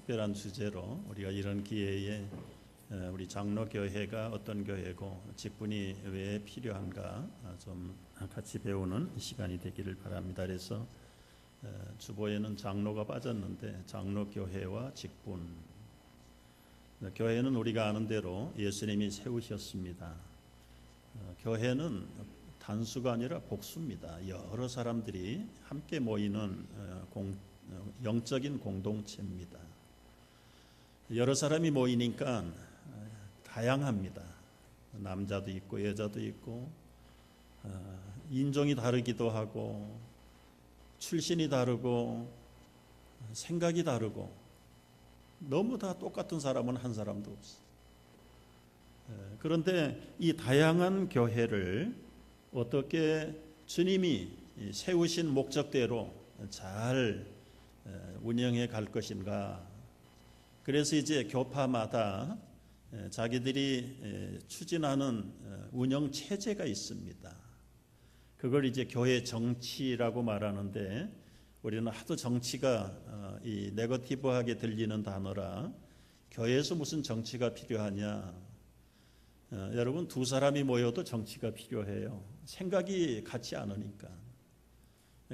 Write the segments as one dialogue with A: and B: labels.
A: 특별한 주제로 우리가 이런 기회에 우리 장로교회가 어떤 교회고 직분이 왜 필요한가 좀 같이 배우는 시간이 되기를 바랍니다. 그래서 주보에는 장로가 빠졌는데 장로교회와 직분. 교회는 우리가 아는 대로 예수님이 세우셨습니다. 교회는 단수가 아니라 복수입니다. 여러 사람들이 함께 모이는 영적인 공동체입니다. 여러 사람이 모이니까 다양합니다. 남자도 있고 여자도 있고 인종이 다르기도 하고 출신이 다르고 생각이 다르고 너무 다 똑같은 사람은 한 사람도 없어요. 그런데 이 다양한 교회를 어떻게 주님이 세우신 목적대로 잘 운영해 갈 것인가. 그래서 이제 교파마다 자기들이 추진하는 운영 체제가 있습니다. 그걸 이제 교회 정치라고 말하는데 우리는 하도 정치가 이 네거티브하게 들리는 단어라 교회에서 무슨 정치가 필요하냐. 여러분 두 사람이 모여도 정치가 필요해요. 생각이 같지 않으니까.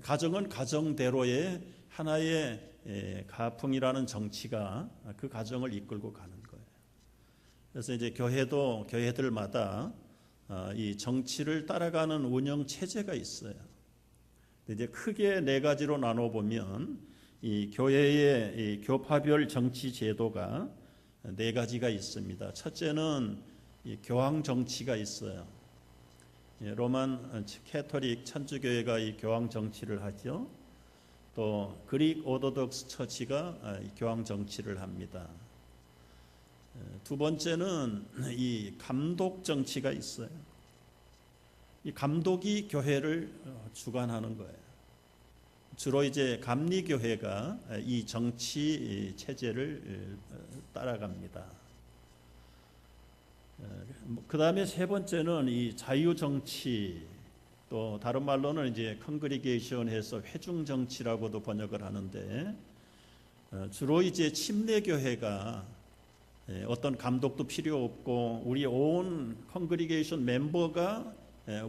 A: 가정은 가정대로의 하나의 가풍이라는 정치가 그 가정을 이끌고 가는 거예요. 그래서 이제 교회도 교회들마다 이 정치를 따라가는 운영 체제가 있어요. 이제 크게 네 가지로 나눠 보면 이 교회의 이 교파별 정치 제도가 네 가지가 있습니다. 첫째는 이 교황 정치가 있어요. 로만 캐토릭 천주교회가 이 교황 정치를 하죠. 또 그릭 오르토독스 처치가 교황 정치를 합니다. 두 번째는 이 감독 정치가 있어요. 이 감독이 교회를 주관하는 거예요. 주로 이제 감리교회가 이 정치 체제를 따라갑니다. 그 다음에 세 번째는 이 자유정치, 또 다른 말로는 이제 컨그리게이션해서 회중정치라고도 번역을 하는데 주로 이제 침례교회가 어떤 감독도 필요 없고 우리 온 컨그리게이션 멤버가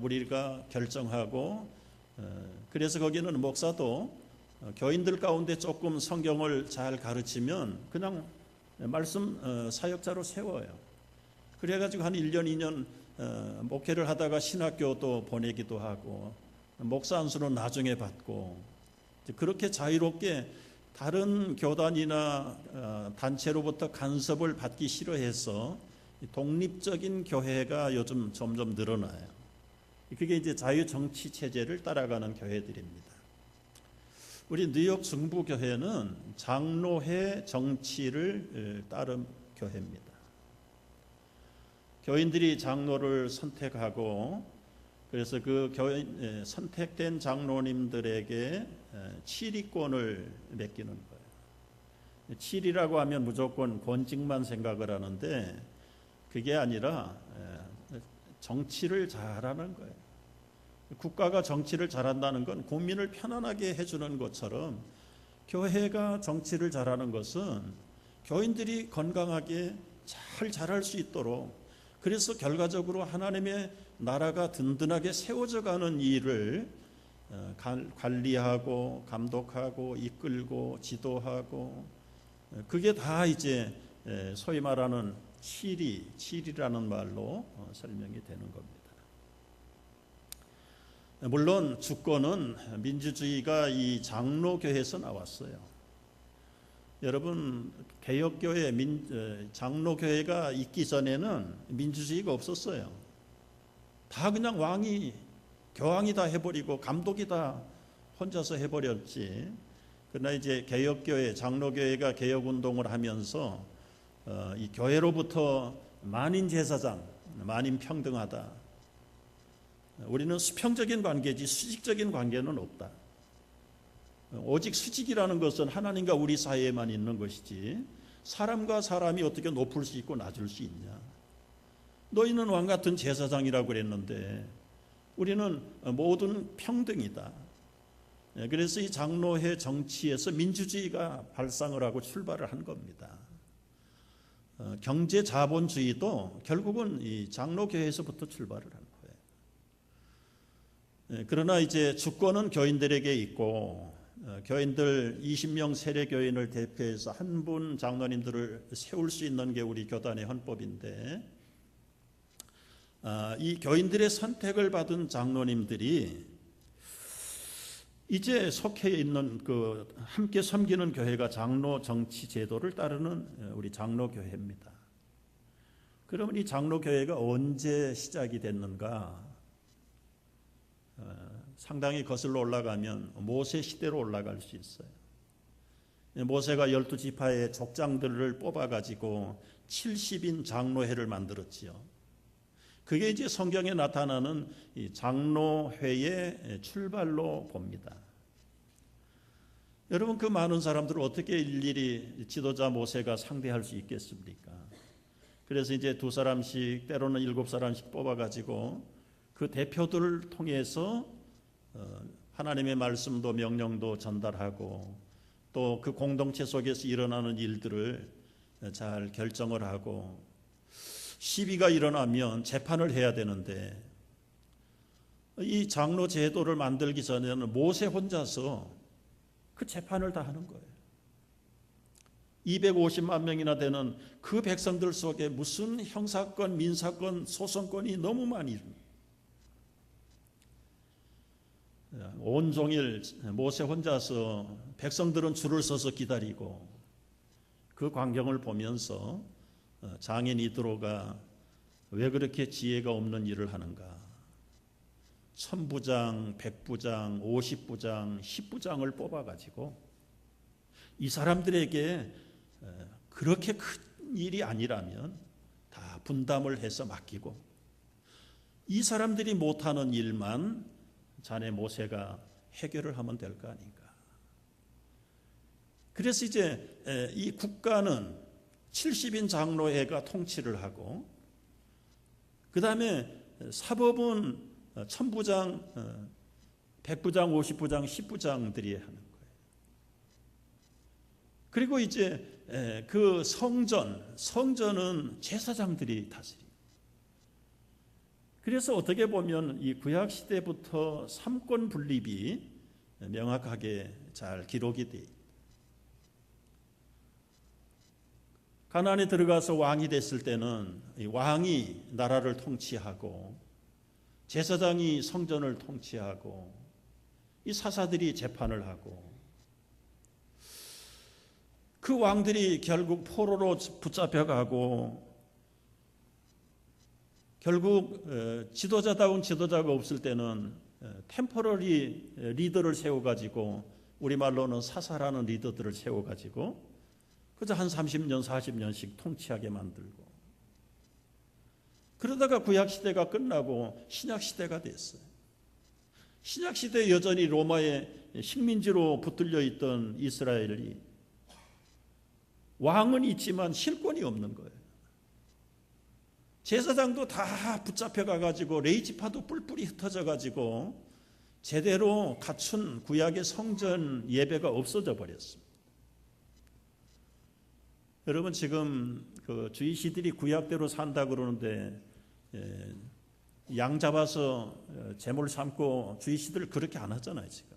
A: 우리가 결정하고 그래서 거기는 목사도 교인들 가운데 조금 성경을 잘 가르치면 그냥 말씀 사역자로 세워요. 그래가지고 한 1년, 2년 목회를 하다가 신학교도 보내기도 하고 목사 안수는 나중에 받고 그렇게 자유롭게 다른 교단이나 단체로부터 간섭을 받기 싫어해서 독립적인 교회가 요즘 점점 늘어나요. 그게 이제 자유정치 체제를 따라가는 교회들입니다. 우리 뉴욕 중부교회는 장로회 정치를 따른 교회입니다. 교인들이 장로를 선택하고 그래서 그 교인 선택된 장로님들에게 치리권을 맡기는 거예요. 치리라고 하면 무조건 권직만 생각을 하는데 그게 아니라 정치를 잘하는 거예요. 국가가 정치를 잘한다는 건 국민을 편안하게 해주는 것처럼 교회가 정치를 잘하는 것은 교인들이 건강하게 잘 자랄 수 있도록 그래서 결과적으로 하나님의 나라가 든든하게 세워져 가는 일을 관리하고 감독하고 이끌고 지도하고 그게 다 이제 소위 말하는 치리라는 말로 설명이 되는 겁니다. 물론 주권은 민주주의가 이 장로교회에서 나왔어요. 여러분 개혁교회 장로교회가 있기 전에는 민주주의가 없었어요. 다 그냥 교황이 다 해버리고 감독이 다 혼자서 해버렸지. 그러나 이제 개혁교회 장로교회가 개혁운동을 하면서 이 교회로부터 만인 제사장, 만인 평등하다. 우리는 수평적인 관계지 수직적인 관계는 없다. 오직 수직이라는 것은 하나님과 우리 사이에만 있는 것이지 사람과 사람이 어떻게 높을 수 있고 낮을 수 있냐. 너희는 왕 같은 제사장이라고 그랬는데 우리는 모든 평등이다. 그래서 이 장로회 정치에서 민주주의가 발상을 하고 출발을 한 겁니다. 경제 자본주의도 결국은 이 장로교회에서부터 출발을 한 거예요. 그러나 이제 주권은 교인들에게 있고 교인들 20명 세례교인을 대표해서 한 분 장로님들을 세울 수 있는 게 우리 교단의 헌법인데, 이 교인들의 선택을 받은 장로님들이 이제 속해 있는 그 함께 섬기는 교회가 장로 정치 제도를 따르는 우리 장로교회입니다. 그러면 이 장로교회가 언제 시작이 됐는가? 상당히 거슬러 올라가면 모세 시대로 올라갈 수 있어요. 모세가 12지파의 족장들을 뽑아가지고 70인 장로회를 만들었지요. 그게 이제 성경에 나타나는 이 장로회의 출발로 봅니다. 여러분, 그 많은 사람들을 어떻게 일일이 지도자 모세가 상대할 수 있겠습니까? 그래서 이제 2사람씩 때로는 7사람씩 뽑아가지고 그 대표들을 통해서 하나님의 말씀도 명령도 전달하고 또 그 공동체 속에서 일어나는 일들을 잘 결정을 하고 시비가 일어나면 재판을 해야 되는데, 이 장로 제도를 만들기 전에는 모세 혼자서 그 재판을 다 하는 거예요. 250만 명이나 되는 그 백성들 속에 무슨 형사권, 민사권, 소송권이 너무 많이 있습니다. 온종일 모세 혼자서 백성들은 줄을 서서 기다리고 그 광경을 보면서 장인 이드로가 왜 그렇게 지혜가 없는 일을 하는가? 1000부장, 100부장, 50부장, 10부장을 뽑아가지고 이 사람들에게 그렇게 큰 일이 아니라면 다 분담을 해서 맡기고 이 사람들이 못하는 일만 자네 모세가 해결을 하면 될 거 아닌가. 그래서 이제 이 국가는 70인 장로회가 통치를 하고, 그 다음에 사법은 1000부장, 100부장, 50부장, 10부장들이 하는 거예요. 그리고 이제 그 성전은 제사장들이 다스립니다. 그래서 어떻게 보면 이 구약 시대부터 삼권 분립이 명확하게 잘 기록이 돼 있습니다. 가나안에 들어가서 왕이 됐을 때는 이 왕이 나라를 통치하고 제사장이 성전을 통치하고 이 사사들이 재판을 하고, 그 왕들이 결국 포로로 붙잡혀가고 결국 지도자다운 지도자가 없을 때는 템포러리 리더를 세워가지고, 우리말로는 사사라는 리더들을 세워가지고 그저 한 30년 40년씩 통치하게 만들고, 그러다가 구약시대가 끝나고 신약시대가 됐어요. 신약시대에 여전히 로마의 식민지로 붙들려 있던 이스라엘이 왕은 있지만 실권이 없는 거예요. 제사장도 다 붙잡혀 가가지고 레이지파도 뿔뿔이 흩어져 가지고 제대로 갖춘 구약의 성전 예배가 없어져 버렸습니다. 여러분, 지금 그 주이시들이 구약대로 산다 그러는데 양 잡아서 제물 삼고 주이시들 그렇게 안 하잖아요. 지금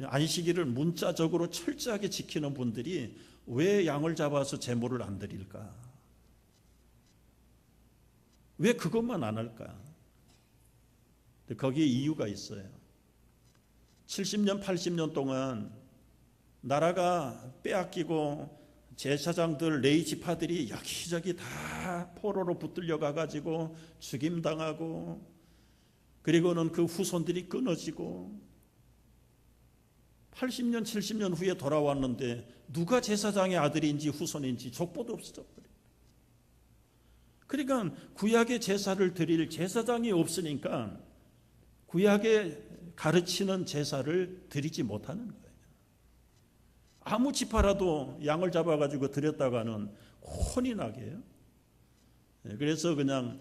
A: 안식일을 문자적으로 철저하게 지키는 분들이 왜 양을 잡아서 제물을 안 드릴까? 왜 그것만 안 할까? 거기에 이유가 있어요. 70년 80년 동안 나라가 빼앗기고 제사장들 레이지파들이 여기저기 다 포로로 붙들려 가가지고 죽임당하고, 그리고는 그 후손들이 끊어지고 80년 70년 후에 돌아왔는데 누가 제사장의 아들인지 후손인지 족보도 없어져 버려요. 그러니까 구약의 제사를 드릴 제사장이 없으니까 구약에 가르치는 제사를 드리지 못하는 거예요. 아무 지파라도 양을 잡아가지고 드렸다가는 혼이 나게 해요. 그래서 그냥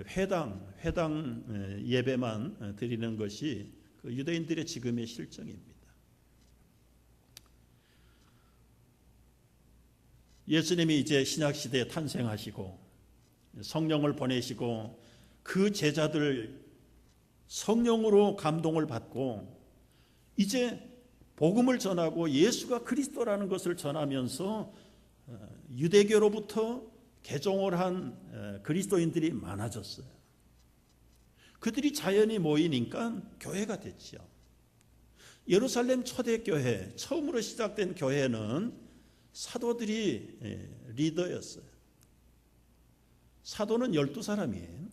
A: 회당 예배만 드리는 것이 그 유대인들의 지금의 실정입니다. 예수님이 이제 신약시대에 탄생하시고 성령을 보내시고 그 제자들 성령으로 감동을 받고 이제 복음을 전하고 예수가 그리스도라는 것을 전하면서 유대교로부터 개종을 한 그리스도인들이 많아졌어요. 그들이 자연히 모이니까 교회가 됐죠. 예루살렘 초대교회, 처음으로 시작된 교회는 사도들이 리더였어요. 사도는 12사람이에요.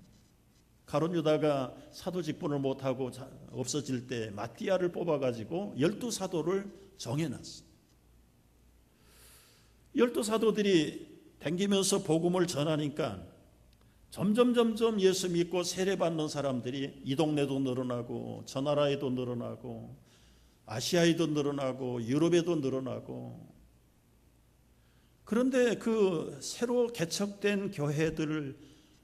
A: 가룟 유다가 사도 직분을 못하고 없어질 때 마띠아를 뽑아가지고 12사도를 정해놨어요. 12사도들이 댕기면서 복음을 전하니까 점점 예수 믿고 세례받는 사람들이 이 동네도 늘어나고 저 나라에도 늘어나고 아시아에도 늘어나고 유럽에도 늘어나고, 그런데 그 새로 개척된 교회들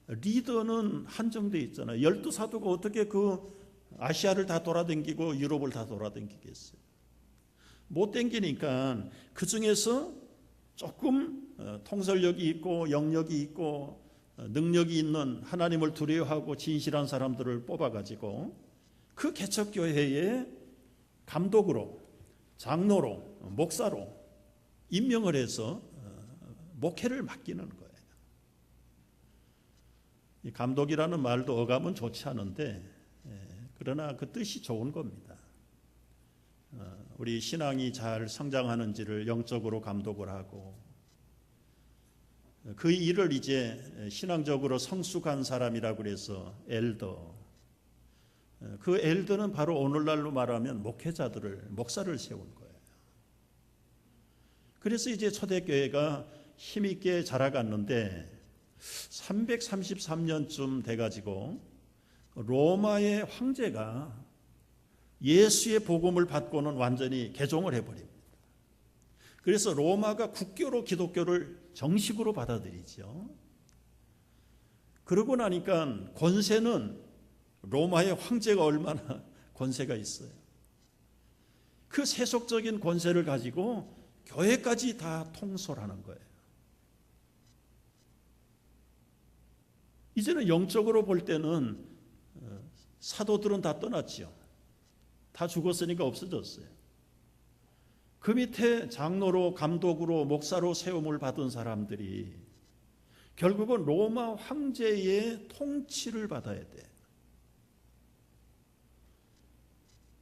A: 리더는 한정되어 있잖아요. 12사도가 어떻게 그 아시아를 다 돌아다니고 유럽을 다 돌아다니겠어요? 못 다니니까 그 중에서 조금 통솔력이 있고 영역이 있고 능력이 있는, 하나님을 두려워하고 진실한 사람들을 뽑아가지고 그 개척교회에 감독으로, 장로로, 목사로 임명을 해서 목회를 맡기는 거예요. 이 감독이라는 말도 어감은 좋지 않은데 그러나 그 뜻이 좋은 겁니다. 우리 신앙이 잘 성장하는지를 영적으로 감독을 하고 그 일을 이제 신앙적으로 성숙한 사람이라고 그래서 엘더, 그 엘더는 바로 오늘날로 말하면 목회자들을, 목사를 세운 거예요. 그래서 이제 초대교회가 힘있게 자라갔는데 333년쯤 돼가지고 로마의 황제가 예수의 복음을 받고는 완전히 개종을 해버립니다. 그래서 로마가 국교로 기독교를 정식으로 받아들이죠. 그러고 나니까 권세는 로마의 황제가 얼마나 권세가 있어요. 그 세속적인 권세를 가지고 교회까지 다 통솔하는 거예요. 이제는 영적으로 볼 때는 사도들은 다 떠났죠. 다 죽었으니까 없어졌어요. 그 밑에 장로로, 감독으로, 목사로 세움을 받은 사람들이 결국은 로마 황제의 통치를 받아야 돼.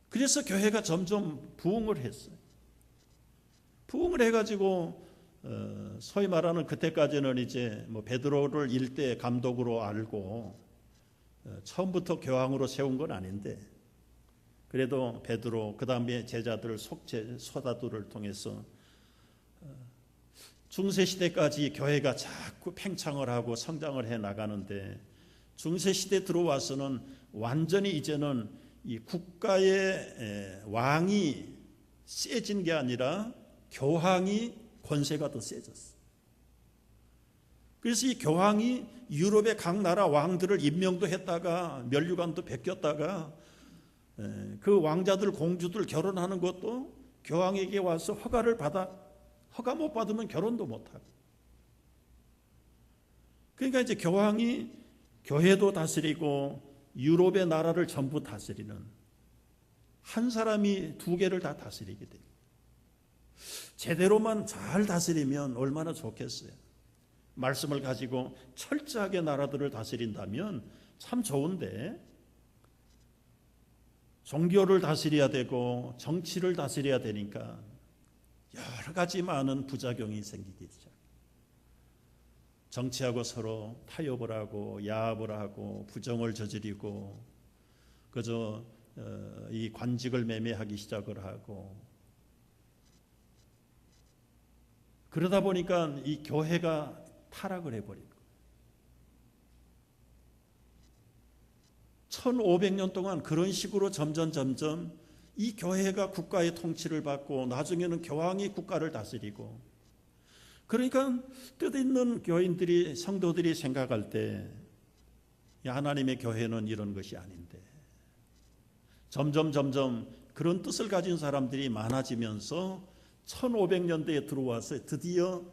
A: 그래서 교회가 점점 부흥을 했어요. 부흥을 해가지고 소위 말하는 그때까지는 이제 뭐 베드로를 일대 감독으로 알고 처음부터 교황으로 세운 건 아닌데, 그래도 베드로, 그 다음에 제자들 속죄 소다들을 통해서 중세시대까지 교회가 자꾸 팽창을 하고 성장을 해 나가는데, 중세시대 들어와서는 완전히 이제는 이 국가의 왕이 세진 게 아니라 교황이 권세가 더 세졌어. 그래서 이 교황이 유럽의 각 나라 왕들을 임명도 했다가 면류관도 베꼈다가 그 왕자들, 공주들 결혼하는 것도 교황에게 와서 허가를 받아, 허가 못 받으면 결혼도 못하고. 그러니까 이제 교황이 교회도 다스리고 유럽의 나라를 전부 다스리는, 한 사람이 두 개를 다 다스리게 돼요. 제대로만 잘 다스리면 얼마나 좋겠어요. 말씀을 가지고 철저하게 나라들을 다스린다면 참 좋은데, 종교를 다스려야 되고 정치를 다스려야 되니까 여러 가지 많은 부작용이 생기기 시작해요. 정치하고 서로 타협을 하고 야합을 하고 부정을 저지르고 그저 이 관직을 매매하기 시작을 하고, 그러다 보니까 이 교회가 타락을 해버린 거예요. 1500년 동안 그런 식으로 점점 이 교회가 국가의 통치를 받고 나중에는 교황이 국가를 다스리고, 그러니까 뜻있는 교인들이, 성도들이 생각할 때 하나님의 교회는 이런 것이 아닌데, 점점 그런 뜻을 가진 사람들이 많아지면서 1500년대에 들어와서 드디어